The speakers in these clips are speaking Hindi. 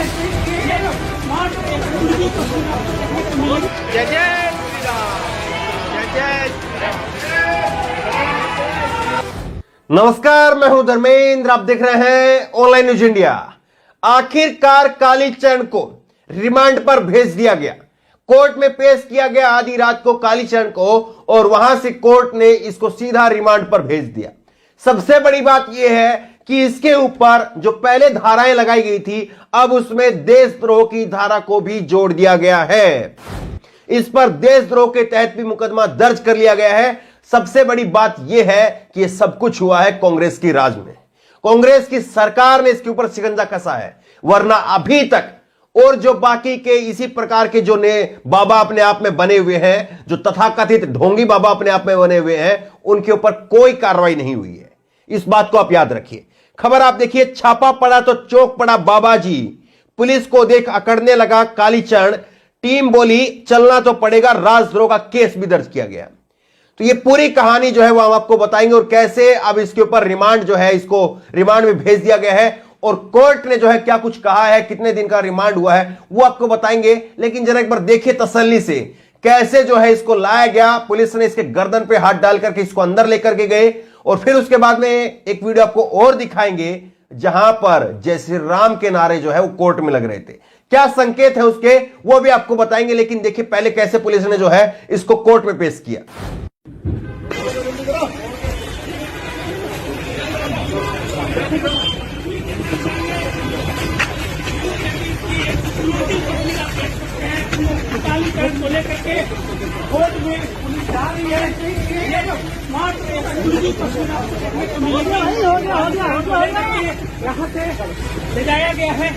जय जय श्री राम, जय जय श्री राम। नमस्कार, मैं हूं धर्मेंद्र। आप देख रहे हैं ऑनलाइन न्यूज इंडिया। आखिरकार कालीचरण को रिमांड पर भेज दिया गया। कोर्ट में पेश किया गया आधी रात को कालीचरण को, और वहां से कोर्ट ने इसको सीधा रिमांड पर भेज दिया। सबसे बड़ी बात यह है कि इसके ऊपर जो पहले धाराएं लगाई गई थी, अब उसमें देशद्रोह की धारा को भी जोड़ दिया गया है। इस पर देशद्रोह के तहत भी मुकदमा दर्ज कर लिया गया है। सबसे बड़ी बात यह है कि यह सब कुछ हुआ है कांग्रेस की राज में। कांग्रेस की सरकार ने इसके ऊपर शिकंजा कसा है, वरना अभी तक और जो बाकी के इसी प्रकार के जो ने बाबा अपने आप में बने हुए हैं, जो तथाकथित ढोंगी बाबा अपने आप में बने हुए हैं, उनके ऊपर कोई कार्रवाई नहीं हुई है। इस बात को आप याद रखिए। खबर आप देखिए, छापा पड़ा तो चौक पड़ा बाबाजी। पुलिस को देख अकड़ने लगा कालीचरण। टीम बोली चलना तो पड़ेगा, राजद्रोह का केस भी दर्ज किया गया। तो ये पूरी कहानी जो है वो हम आपको बताएंगे, और कैसे अब इसके ऊपर रिमांड जो है, इसको रिमांड में भेज दिया गया है, और कोर्ट ने जो है क्या कुछ कहा है, कितने दिन का रिमांड हुआ है, वो आपको बताएंगे। लेकिन जरा एक बार देखिए तसल्ली से, कैसे जो है इसको लाया गया। पुलिस ने इसके गर्दन पे हाथ डाल करके इसको अंदर लेकर के गए, और फिर उसके बाद में एक वीडियो आपको और दिखाएंगे जहां पर जय श्री राम के नारे जो है वो कोर्ट में लग रहे थे। क्या संकेत है उसके, वो भी आपको बताएंगे। लेकिन देखिए पहले कैसे पुलिस ने जो है इसको कोर्ट में पेश किया। को लेकर के कोर्ट में पुलिस जा रही है। ये जो स्मार्ट यहाँ से ले जाया गया है।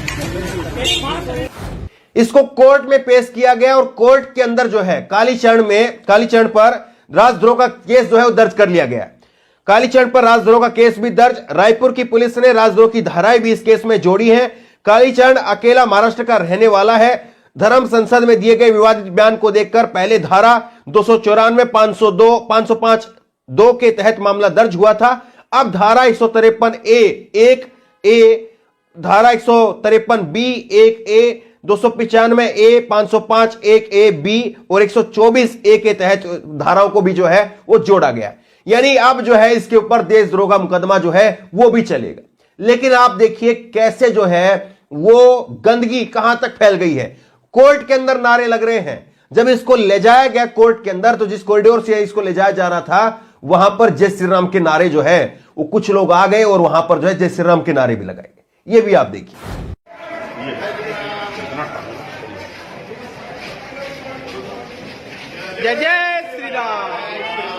इसको कोर्ट में पेश किया गया, और कोर्ट के अंदर जो है कालीचरण पर राजद्रोह का केस जो है वो दर्ज कर लिया गया। कालीचरण पर राजद्रोह का केस भी दर्ज। रायपुर की पुलिस ने राजद्रोह की धाराएं भी इस केस में जोड़ी हैं। कालीचरण अकेला महाराष्ट्र का रहने वाला है। धर्म संसद में दिए गए विवादित बयान को देखकर पहले धारा 294, 502, 505 2 के तहत मामला दर्ज हुआ था। अब धारा 153A1A, धारा 153B1A, 295A, 505(1)A(B) और 124A के तहत धाराओं को भी जो है वो जोड़ा गया। यानी अब जो है इसके ऊपर देशद्रोह का मुकदमा जो है वो भी चलेगा। लेकिन आप देखिए कैसे जो है वो गंदगी कहां तक फैल गई है। कोर्ट के अंदर नारे लग रहे हैं। जब इसको ले जाया गया कोर्ट के अंदर, तो जिस कॉरिडोर से इसको ले जाया जा रहा था, वहां पर जय श्री राम के नारे जो है वो कुछ लोग आ गए, और वहां पर जो है जय श्री राम के नारे भी लगाए गए। ये भी आप देखिए। जय जय श्री राम,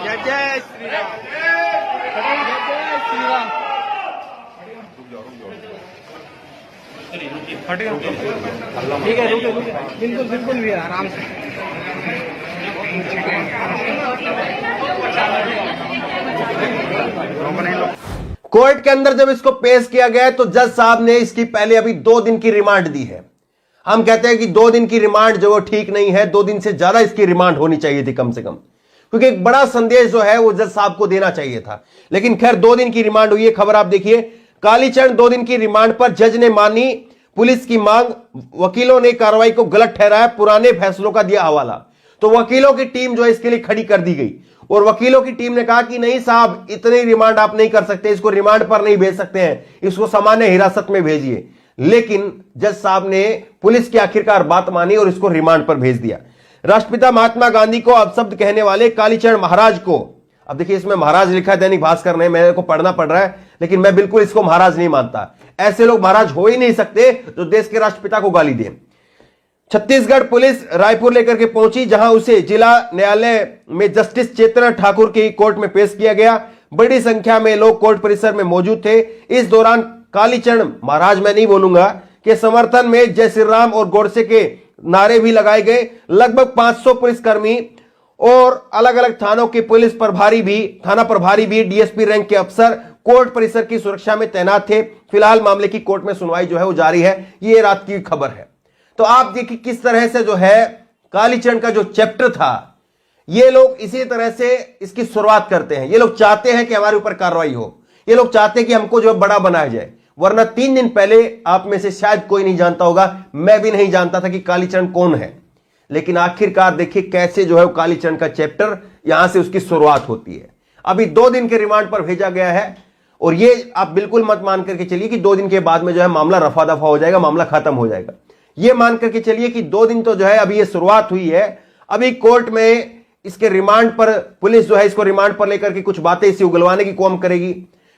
जय जय श्री राम, जय जय श्री राम। ठीक है, रुके बिल्कुल बिल्कुल भी आराम से। कोर्ट के अंदर जब इसको पेश किया गया तो जज साहब ने इसकी पहले अभी 2 दिन की रिमांड दी है। हम कहते हैं कि 2 दिन की रिमांड जो वो ठीक नहीं है, 2 दिन से ज्यादा इसकी रिमांड होनी चाहिए थी कम से कम, क्योंकि एक बड़ा संदेश जो है वो जज साहब को देना चाहिए था। लेकिन खैर 2 दिन की रिमांड हुई है। खबर आप देखिए, कालीचरण 2 दिन की रिमांड पर जज ने मानी पुलिस की मांग। वकीलों ने कार्रवाई को गलत ठहराया, पुराने फैसलों का दिया हवाला। तो वकीलों की टीम जो है इसके लिए खड़ी कर दी गई, और वकीलों की टीम ने कहा कि नहीं साहब, इतनी रिमांड आप नहीं कर सकते, इसको रिमांड पर नहीं भेज सकते हैं, इसको सामान्य हिरासत में भेजिए। लेकिन जज साहब ने पुलिस की आखिरकार बात मानी और इसको रिमांड पर भेज दिया। राष्ट्रपिता महात्मा गांधी को अपशब्द कहने वाले कालीचरण महाराज को, अब देखिए इसमें महाराज लिखा है दैनिक भास्कर ने, मेरे को पढ़ना पड़ रहा है, लेकिन मैं बिल्कुल इसको महाराज नहीं मानता। ऐसे लोग महाराज हो ही नहीं सकते जो देश के राष्ट्रपिता को गाली दें। छत्तीसगढ़ पुलिस रायपुर लेकर के पहुंची, जहां उसे जिला न्यायालय में जस्टिस चेतना ठाकुर की कोर्ट में पेश किया गया। बड़ी संख्या में लोग कोर्ट परिसर में मौजूद थे। इस दौरान कालीचरण महाराज मैं नहीं बोलूंगा के समर्थन में जय श्री राम और गोडसे के नारे भी लगाए गए। लगभग 500 पुलिसकर्मी और अलग अलग थानों के पुलिस प्रभारी भी, थाना प्रभारी भी, डीएसपी रैंक के अफसर कोर्ट परिसर की सुरक्षा में तैनात थे। फिलहाल मामले की कोर्ट में सुनवाई जो है वो जारी है। ये रात की खबर है। तो आप देखिए किस तरह से जो है कालीचरण का जो चैप्टर था, ये लोग इसी तरह से इसकी शुरुआत करते हैं। ये लोग चाहते हैं कि हमारे ऊपर कार्रवाई हो, ये लोग चाहते हैं कि हमको जो बड़ा बनाया जाए। वरना 3 दिन पहले आप में से शायद कोई नहीं जानता होगा, मैं भी नहीं जानता था कि कालीचरण कौन है। लेकिन आखिरकार देखिए कैसे जो है वो कालीचरण का चैप्टर यहां से उसकी शुरुआत होती है। अभी 2 दिन के रिमांड पर भेजा गया है और ये आप बिल्कुल मत मान करके चलिए कि 2 दिन के बाद में जो है मामला रफा दफा हो जाएगा, मामला खत्म हो जाएगा। ये मान करके चलिए कि 2 दिन तो जो है अभी ये शुरुआत हुई है। अभी कोर्ट में इसके रिमांड पर पुलिस जो है इसको रिमांड पर लेकर के कुछ बातें इसे उगलवाने की काम करेगी,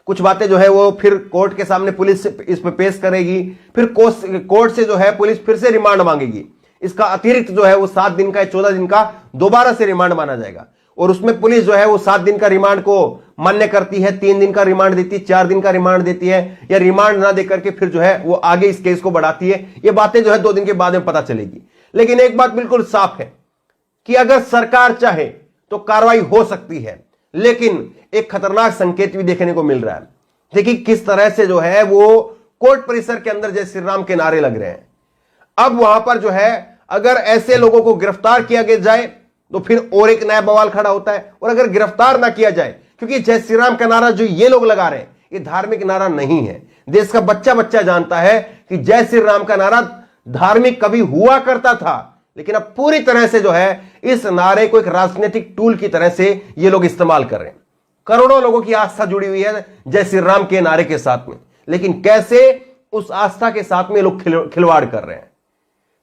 कुछ बातें जो है वो फिर कोर्ट के सामने पुलिस इस पे पेश करेगी, फिर कोर्ट से जो है पुलिस फिर से रिमांड मांगेगी। इसका अतिरिक्त जो है वो 7 दिन का या 14 दिन का दोबारा से रिमांड माना जाएगा और उसमें पुलिस जो है वो 7 दिन का रिमांड को मान्य करती है, 3 दिन का रिमांड देती है, 4 दिन का रिमांड देती है, या रिमांड ना देकर के फिर जो है वो आगे इस केस को बढ़ाती है। ये बातें जो है 2 दिन के बाद में पता चलेगी। लेकिन एक बात बिल्कुल साफ है कि अगर सरकार चाहे तो कार्रवाई हो सकती है, लेकिन एक खतरनाक संकेत भी देखने को मिल रहा है। देखिए किस तरह से जो है वो कोर्ट परिसर के अंदर जय श्री राम के नारे लग रहे हैं। अब वहां पर जो है अगर ऐसे लोगों को गिरफ्तार किया जाए तो फिर और एक नया बवाल खड़ा होता है, और अगर गिरफ्तार ना किया जाए, क्योंकि जय श्री राम का नारा जो ये लोग लगा रहे हैं ये धार्मिक नारा नहीं है। देश का बच्चा बच्चा जानता है कि जय श्री राम का नारा धार्मिक कभी हुआ करता था, लेकिन अब पूरी तरह से जो है इस नारे को एक राजनीतिक टूल की तरह से ये लोग इस्तेमाल कर रहे हैं। करोड़ों लोगों की आस्था जुड़ी हुई है जय श्री राम के नारे के साथ में, लेकिन कैसे उस आस्था के साथ में लोग खिलवाड़ कर रहे हैं।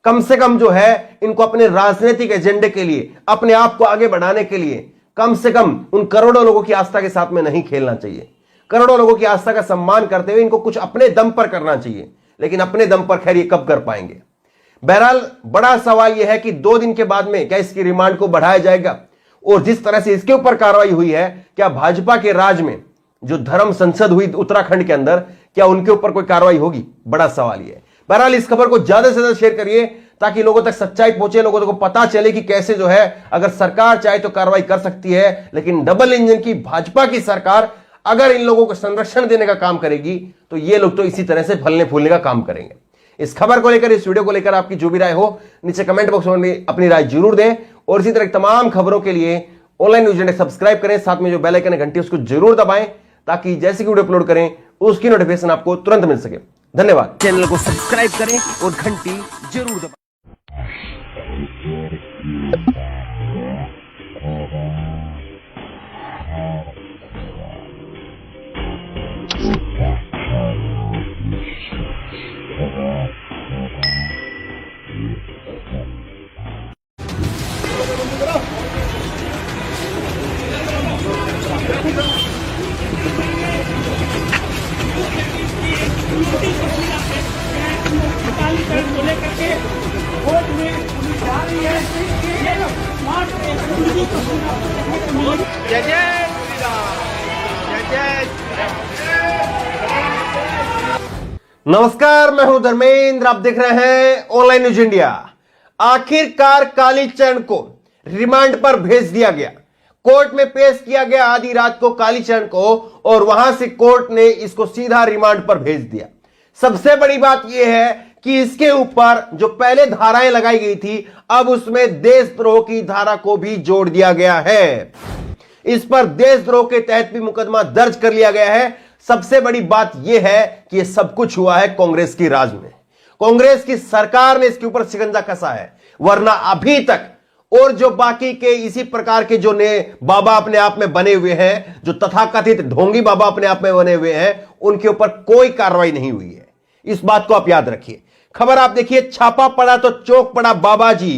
कम से कम जो है इनको अपने राजनीतिक एजेंडे के लिए, अपने आप को आगे बढ़ाने के लिए कम से कम उन करोड़ों लोगों की आस्था के साथ में नहीं खेलना चाहिए। करोड़ों लोगों की आस्था का सम्मान करते हुए इनको कुछ अपने दम पर करना चाहिए, लेकिन अपने दम पर खैर ये कब कर पाएंगे। बहरहाल बड़ा सवाल यह है कि 2 दिन के बाद में क्या इसकी रिमांड को बढ़ाया जाएगा, और जिस तरह से इसके ऊपर कार्रवाई हुई है, क्या भाजपा के राज में जो धर्म संसद हुई उत्तराखंड के अंदर, क्या उनके ऊपर कोई कार्रवाई होगी? बड़ा सवाल यह है। बहरहाल इस खबर को ज्यादा से ज्यादा शेयर करिए ताकि लोगों तक सच्चाई पहुंचे, लोगों को पता चले कि कैसे जो है अगर सरकार चाहे तो कार्रवाई कर सकती है, लेकिन डबल इंजन की भाजपा की सरकार अगर इन लोगों को संरक्षण देने का काम करेगी तो ये लोग तो इसी तरह से फलने फूलने का काम करेंगे। इस खबर को लेकर, इस वीडियो को लेकर आपकी जो भी राय हो नीचे कमेंट बॉक्स में अपनी राय जरूर दें, और इसी तरह तमाम खबरों के लिए ऑनलाइन न्यूज इंडिया सब्सक्राइब करें, साथ में जो बेल आइकन है घंटी उसको जरूर दबाएं ताकि जैसे कि वीडियो अपलोड करें उसकी नोटिफिकेशन आपको तुरंत मिल सके। धन्यवाद। चैनल को सब्सक्राइब करें और घंटी जरूर दबाएं। को लेकर के कोर्ट में पुलिस जा रही है। ये स्मार्ट जय जय श्री राम, जय जय श्री राम। नमस्कार, मैं हूं धर्मेंद्र, आप देख रहे हैं ऑनलाइन न्यूज इंडिया। आखिरकार कालीचरण को रिमांड पर भेज दिया गया, कोर्ट में पेश किया गया आधी रात को कालीचरण को, और वहां से कोर्ट ने इसको सीधा रिमांड पर भेज दिया। सबसे बड़ी बात यह है कि इसके ऊपर जो पहले धाराएं लगाई गई थी, अब उसमें देशद्रोह की धारा को भी जोड़ दिया गया है। इस पर देशद्रोह के तहत भी मुकदमा दर्ज कर लिया गया है। सबसे बड़ी बात यह है कि यह सब कुछ हुआ है कांग्रेस की राज में। कांग्रेस की सरकार ने इसके ऊपर शिकंजा कसा है, वरना अभी तक और जो बाकी के इसी प्रकार के जो बाबा अपने आप में बने हुए हैं, जो तथाकथित ढोंगी बाबा अपने आप में बने हुए हैं, उनके ऊपर कोई कार्रवाई नहीं हुई है। इस बात को आप याद रखिए। खबर आप देखिए, छापा पड़ा तो चौक पड़ा बाबाजी,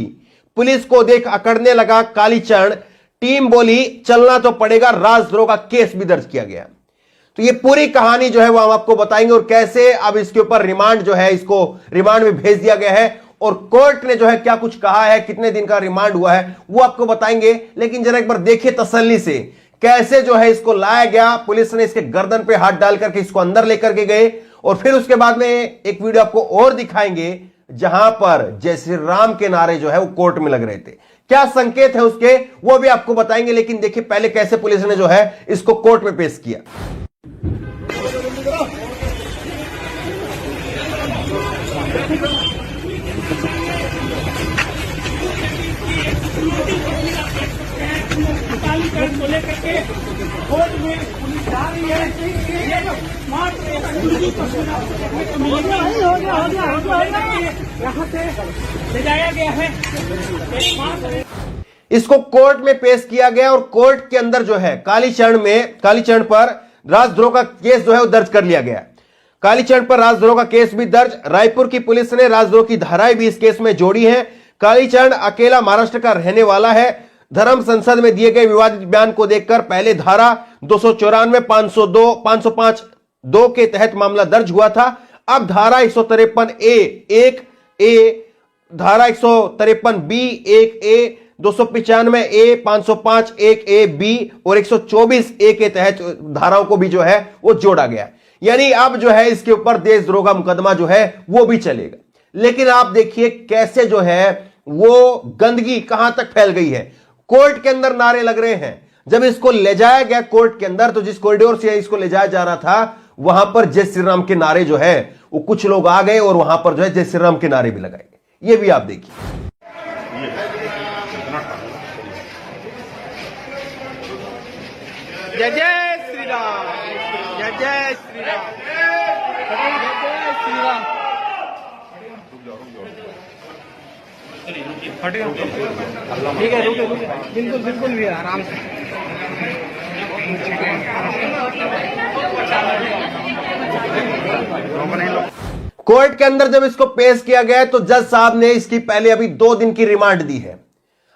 पुलिस को देख अकड़ने लगा कालीचरण, टीम बोली चलना तो पड़ेगा, राजद्रोह का केस भी दर्ज किया गया। तो ये पूरी कहानी जो है वो हम आपको बताएंगे, और कैसे अब इसके ऊपर रिमांड जो है, इसको रिमांड में भेज दिया गया है, और कोर्ट ने जो है क्या कुछ कहा है, कितने दिन का रिमांड हुआ है, वो आपको बताएंगे। लेकिन जरा एक बार देखिए तसल्ली से कैसे जो है इसको लाया गया। पुलिस ने इसके गर्दन पे हाथ डाल करके इसको अंदर लेकर के गए, और फिर उसके बाद में एक वीडियो आपको और दिखाएंगे जहां पर जय श्री राम के नारे जो है वो कोर्ट में लग रहे थे। क्या संकेत है उसके, वो भी आपको बताएंगे। लेकिन देखिए पहले कैसे पुलिस ने जो है इसको कोर्ट में पेश किया। निकाल कालीचरण को लेकर के कोर्ट में पुलिस जा रही है। ये मात्र एक वीडियो तस्वीर आपको देखने को मिलेगी। यहाँ से ले जाया गया है। एक मात्र इसको कोर्ट में पेश किया गया और कोर्ट के अंदर जो है कालीचरण पर राजद्रोह का केस जो है वो दर्ज कर लिया गया। कालीचरण पर राजद्रोह का केस भी दर्ज। रायपुर की पुलिस ने राजद्रोह की धाराएं भी इस केस में जोड़ी हैं। कालीचरण अकेला महाराष्ट्र का रहने वाला है। धर्म संसद में दिए गए विवादित बयान को देखकर पहले धारा 294, 502, 505 2 के तहत मामला दर्ज हुआ था। अब धारा 153A1A, धारा 153B1A, 295A, 505(1)A(B और 124A के तहत धाराओं को भी जो है वो जोड़ा गया। यानी अब जो है इसके ऊपर देशद्रोह का मुकदमा जो है वो भी चलेगा। लेकिन आप देखिए कैसे जो है वो गंदगी कहां तक फैल गई है। कोर्ट के अंदर नारे लग रहे हैं। जब इसको ले जाया गया कोर्ट के अंदर तो जिस कॉरिडोर से इसको ले जाया जा रहा था वहां पर जय श्री राम के नारे जो है वो कुछ लोग आ गए और वहां पर जो है जय श्री राम के नारे भी लगाए गए। ये भी आप देखिए। जय जय श्री राम, जय जय श्री राम, जय जय श्री राम। ठीक है, रुके बिल्कुल बिल्कुल भी आराम से। कोर्ट के अंदर जब इसको पेश किया गया तो जज साहब ने इसकी पहले अभी 2 दिन की रिमांड दी है।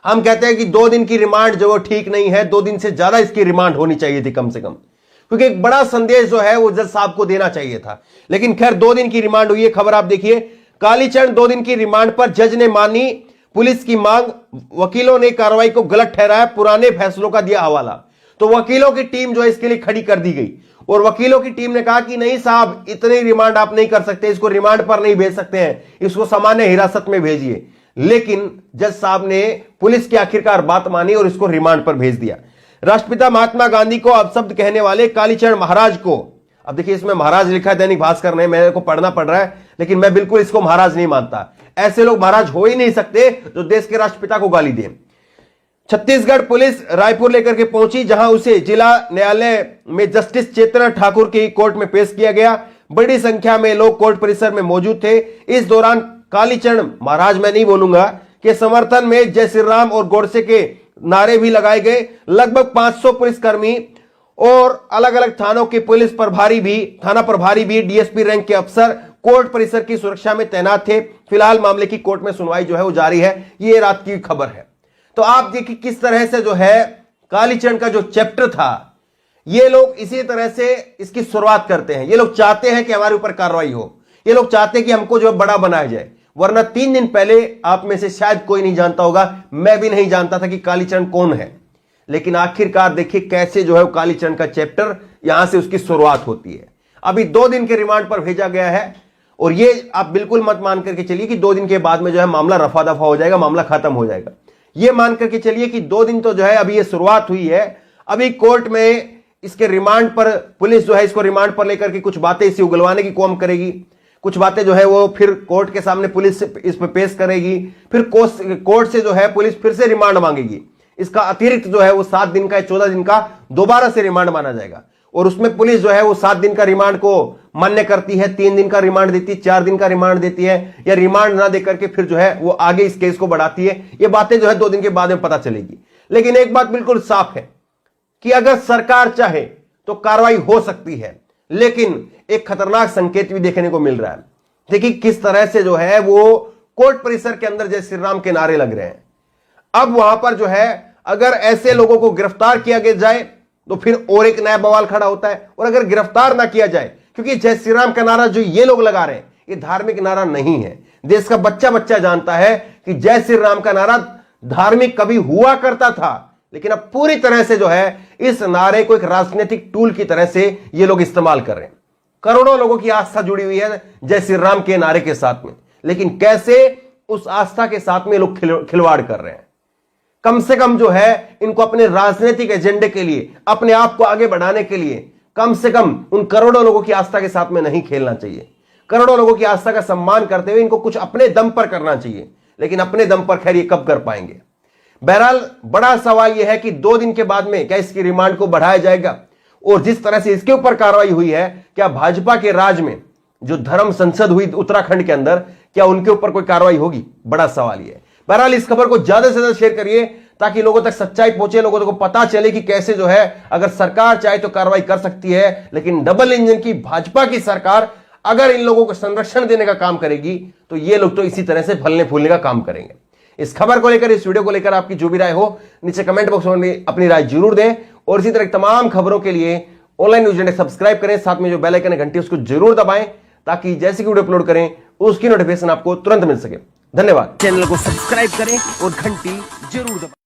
हम कहते हैं कि 2 दिन की रिमांड जो वो ठीक नहीं है, 2 दिन से ज्यादा इसकी रिमांड होनी चाहिए थी कम से कम, क्योंकि एक बड़ा संदेश जो है वो जज साहब को देना चाहिए था। लेकिन खैर 2 दिन की रिमांड हुई है। खबर आप देखिए। कालीचरण 2 दिन की रिमांड पर जज ने मानी पुलिस की मांग। वकीलों ने कार्रवाई को गलत ठहराया, पुराने फैसलों का दिया हवाला। तो वकीलों की टीम जो है इसके लिए खड़ी कर दी गई और वकीलों की टीम ने कहा कि नहीं साहब, इतनी रिमांड आप नहीं कर सकते, इसको रिमांड पर नहीं भेज सकते हैं, इसको सामान्य हिरासत में भेजिए। लेकिन जज साहब ने पुलिस की आखिरकार बात मानी और इसको रिमांड पर भेज दिया। राष्ट्रपिता महात्मा गांधी को अपशब्द कहने वाले कालीचरण महाराज को, अब देखिए इसमें महाराज लिखा है दैनिक भास्कर ने, मेरे को पढ़ना पड़ रहा है, लेकिन मैं बिल्कुल इसको महाराज नहीं मानता। ऐसे लोग महाराज हो ही नहीं सकते जो देश के राष्ट्रपिता को गाली दें। छत्तीसगढ़ पुलिस रायपुर लेकर के पहुंची, जहां उसे जिला न्यायालय में जस्टिस चेतना ठाकुर की कोर्ट में पेश किया गया। बड़ी संख्या में लोग कोर्ट परिसर में मौजूद थे। इस दौरान कालीचरण महाराज मैं नहीं बोलूंगा के समर्थन में जय श्री राम और गोडसे के नारे भी लगाए गए। लगभग 500 पुलिसकर्मी और अलग अलग थानों के पुलिस थाना प्रभारी भी डीएसपी रैंक के अफसर कोर्ट परिसर की सुरक्षा में तैनात थे। फिलहाल मामले की कोर्ट में सुनवाई जो है वो जारी है। ये रात की खबर है। तो आप देखिए किस तरह से जो है कालीचरण का जो चैप्टर था, ये लोग इसी तरह से इसकी शुरुआत करते हैं। ये लोग चाहते हैं कि हमारे ऊपर कार्रवाई हो, ये लोग चाहते हैं कि हमको जो है बड़ा बनाया जाए। वरना 3 दिन पहले आप में से शायद कोई नहीं जानता होगा, मैं भी नहीं जानता था कि कालीचरण कौन है। लेकिन आखिरकार देखिए कैसे जो है कालीचरण का चैप्टर यहां से उसकी शुरुआत होती है। अभी 2 दिन के रिमांड पर भेजा गया है और ये आप बिल्कुल मत मान करके चलिए कि 2 दिन के बाद में जो है मामला रफा दफा हो जाएगा, मामला खत्म हो जाएगा। ये मान करके चलिए कि 2 दिन तो जो है अभी ये शुरुआत हुई है। अभी कोर्ट में इसके रिमांड पर पुलिस जो है इसको रिमांड पर लेकर के कुछ बातें इसे उगलवाने की कोशिश करेगी। कुछ बातें जो है वो फिर कोर्ट के सामने पुलिस इस पर पेश करेगी। फिर कोर्ट से जो है पुलिस फिर से रिमांड मांगेगी। इसका अतिरिक्त जो है वो 7 दिन का या 14 दिन का दोबारा से रिमांड माना जाएगा और उसमें पुलिस जो है वो 7 दिन का रिमांड को मान्य करती है, 3 दिन का रिमांड देती है, 4 दिन का रिमांड देती है, या रिमांड ना देकर के फिर जो है वो आगे इस केस को बढ़ाती है। ये बातें जो है 2 दिन के बाद में पता चलेगी। लेकिन एक बात बिल्कुल साफ है कि अगर सरकार चाहे तो कार्रवाई हो सकती है। लेकिन एक खतरनाक संकेत भी देखने को मिल रहा है। देखिए किस तरह से जो है वो कोर्ट परिसर के अंदर जय श्री राम के नारे लग रहे हैं। अब वहां पर जो है अगर ऐसे लोगों को गिरफ्तार किया जाए तो फिर और एक नया बवाल खड़ा होता है। और अगर गिरफ्तार ना किया जाए, क्योंकि जय श्री राम का नारा जो ये लोग लगा रहे हैं ये धार्मिक नारा नहीं है। देश का बच्चा बच्चा जानता है कि जय श्री राम का नारा धार्मिक कभी हुआ करता था, लेकिन अब पूरी तरह से जो है इस नारे को एक राजनीतिक टूल की तरह से ये लोग इस्तेमाल कर रहे हैं। करोड़ों लोगों की आस्था जुड़ी हुई है जय श्री राम के नारे के साथ में, लेकिन कैसे उस आस्था के साथ में लोग खिलवाड़ कर रहे हैं। कम से कम जो है इनको अपने राजनीतिक एजेंडे के लिए, अपने आप को आगे बढ़ाने के लिए कम से कम उन करोड़ों लोगों की आस्था के साथ में नहीं खेलना चाहिए। करोड़ों लोगों की आस्था का सम्मान करते हुए इनको कुछ अपने दम पर करना चाहिए। लेकिन अपने दम पर खैर ये कब कर पाएंगे। बहरहाल बड़ा सवाल यह है कि 2 दिन के बाद में क्या इसकी रिमांड को बढ़ाया जाएगा, और जिस तरह से इसके ऊपर कार्रवाई हुई है, क्या भाजपा के राज में जो धर्म संसद हुई उत्तराखंड के अंदर, क्या उनके ऊपर कोई कार्रवाई होगी? बड़ा सवाल यह है। बहरहाल इस खबर को ज्यादा से ज्यादा शेयर करिए ताकि लोगों तक सच्चाई पहुंचे, लोगों को पता चले कि कैसे जो है अगर सरकार चाहे तो कार्रवाई कर सकती है, लेकिन डबल इंजन की भाजपा की सरकार अगर इन लोगों को संरक्षण देने का काम करेगी तो ये लोग तो इसी तरह से फलने फूलने का काम करेंगे। इस खबर को लेकर, इस वीडियो को लेकर आपकी जो भी राय हो नीचे कमेंट बॉक्स में अपनी राय जरूर दें, और इसी तरह तमाम खबरों के लिए ऑनलाइन न्यूज इंडेक्स सब्सक्राइब करें, साथ में जो बेल आइकन है घंटी उसको जरूर दबाएं ताकि जैसे कि वीडियो अपलोड करें उसकी नोटिफिकेशन आपको तुरंत मिल सके। धन्यवाद। चैनल को सब्सक्राइब करें और घंटी जरूर दबाएं।